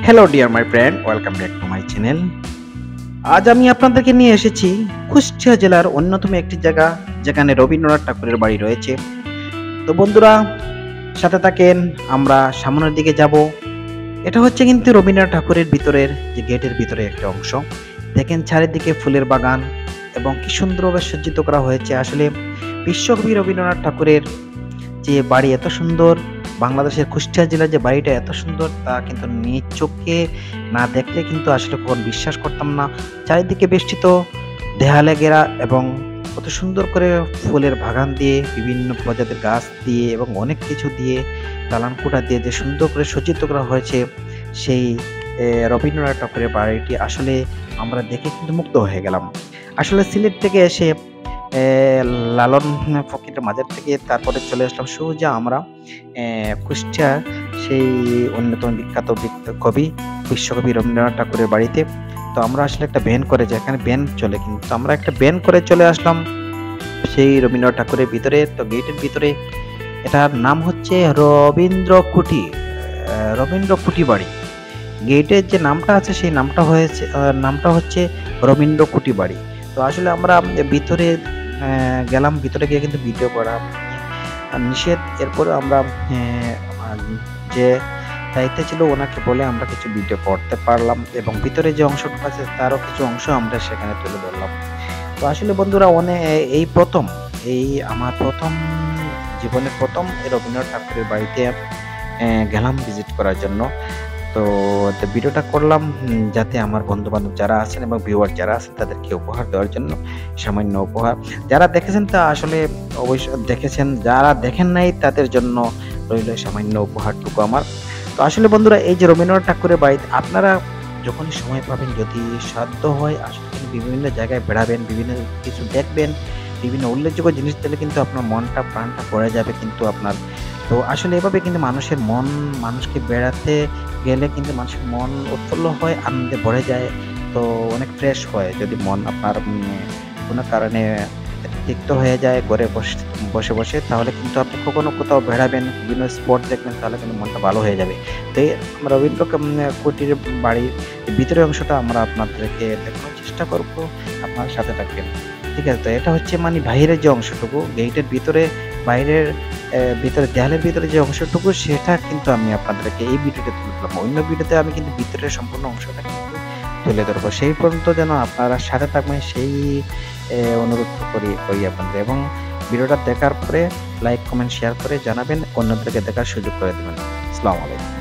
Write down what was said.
Hello dear my friend, welcome back to my channel. আজ আমি আপনাদেরকে নিয়ে এসেছি কুষ্টিয়া জেলার অন্যতম একটি জায়গা যেখানে রবীন্দ্রনাথ ঠাকুরের বাড়ি রয়েছে। তো বন্ধুরা সাথে থাকেন, আমরা সামনের দিকে যাব। এটা হচ্ছে কিন্তু রবীন্দ্রনাথ ঠাকুরের ভিতরের যে গেটের ভিতরে একটা অংশ। দেখেন চারিদিকে ফুলের বাগান এবং কি সুন্দরভাবে সজ্জিত করা হয়েছে। আসলে বিশ্বকবি রবীন্দ্রনাথ ঠাকুরের যে বাড়ি এত সুন্দর, বাংলাদেশের কুষ্টিয়া জেলার যে বাড়িটা এত সুন্দর, তা কিন্তু নিজ চোখে না দেখলে কিন্তু আসলে কখন বিশ্বাস করতাম না। চারিদিকে বেষ্টিত, দেয়ালে ঘেরা এবং কত সুন্দর করে ফুলের বাগান দিয়ে, বিভিন্ন প্রজাতির গাছ দিয়ে এবং অনেক কিছু দিয়ে, দালান কোঠা দিয়ে যে সুন্দর করে সজ্জিত করা হয়েছে সেই রবীন্দ্রনাথ ঠাকুরের বাড়িটি আসলে আমরা দেখে কিন্তু মুগ্ধ হয়ে গেলাম। আসলে সিলেট থেকে এসে এ লালন ফকিরের মাজার থেকে তারপরে চলে আসলাম সোজা আমরা কুষ্টিয়া সেই অন্যতম বিখ্যাত কবি বিশ্বকবি রবীন্দ্রনাথ ঠাকুরের বাড়িতে। তো আমরা আসলে একটা ভ্যান করে যাই, এখানে ভ্যান চলে, কিন্তু আমরা একটা ভ্যান করে চলে আসলাম সেই রবীন্দ্রনাথ ঠাকুরের ভিতরে। তো গেটের ভিতরে এটার নাম হচ্ছে রবীন্দ্র কুটি বাড়ি। গেটের যে নামটা আছে সেই নামটা হচ্ছে রবীন্দ্র কুটি বাড়ি। তো আসলে আমরা ভিতরে গেলাম, ভিতরে গিয়ে কিন্তু ভিডিও করা নিষেধ। এরপরে আমরা আমার যে দায়িত্ব ছিল ওনাকে বলে আমরা কিছু ভিডিও করতে পারলাম এবং ভিতরে যে অংশটুকু আছে তারও কিছু অংশ আমরা সেখানে তুলে ধরলাম। তো আসলে বন্ধুরা এই আমার জীবনের প্রথম এই রবীন্দ্রনাথ ঠাকুরের বাড়িতে গেলাম ভিজিট করার জন্য। তো ভিডিওটা করলাম যাতে আমার বন্ধু বান্ধব যারা আছেন এবং ভিউয়ার যারা আছেন তাদেরকে উপহার দেওয়ার জন্য, সামান্য উপহার। যারা দেখেছেন তা আসলে অবশ্যই দেখেছেন, যারা দেখেন নাই তাদের জন্য রইল সামান্য উপহারটুকু আমার। তো আসলে বন্ধুরা এই যে রবীন্দ্রনাথ ঠাকুরের বাড়িতে আপনারা যখনই সময় পাবেন, যদি সাধ্য হয়, আসলে কিন্তু বিভিন্ন জায়গায় বেড়াবেন, বিভিন্ন কিছু দেখবেন, বিভিন্ন উল্লেখযোগ্য জিনিস দেখলে কিন্তু আপনার মনটা প্রাণটা পড়ে যাবে কিন্তু আপনার। তো আসলে এভাবে কিন্তু মানুষকে বেড়াতে গেলে কিন্তু মানুষের মন উৎফুল্ল হয়, আনন্দে ভরে যায়। তো অনেক ফ্রেশ হয়। যদি মন আপনার কোনো কারণে তিক্ত হয়ে যায় ঘরে বসে বসে, তাহলে কিন্তু আপনি কখনো কোথাও বেড়াবেন, বিভিন্ন স্পট দেখবেন, তাহলে কিন্তু মনটা ভালো হয়ে যাবে। তো এই রবীন্দ্র কুটির বাড়ির ভিতরের অংশটা আমরা আপনাদেরকে দেখানোর চেষ্টা করব, আপনার সাথে থাকবেন। ঠিক আছে? তো এটা হচ্ছে মানে বাইরের যে অংশটুকু, গেটের ভিতরে বাইরের ভিতরে দেয়ালের ভিতরে যে অংশটুকু সেটা কিন্তু আমি আপনাদেরকে এই ভিডিওতে তুলে ধরলাম। অন্য ভিডিওতে আমি কিন্তু ভিতরের সম্পূর্ণ অংশটা কিন্তু তুলে ধরবো। সেই পর্যন্ত যেন আপনারা সাথে থাকবেন সেই অনুরোধ করি আপনাদের, এবং ভিডিওটা দেখার পরে লাইক কমেন্ট শেয়ার করে জানাবেন, অন্যদেরকে দেখার সুযোগ করে দেবেন। আসসালামু আলাইকুম।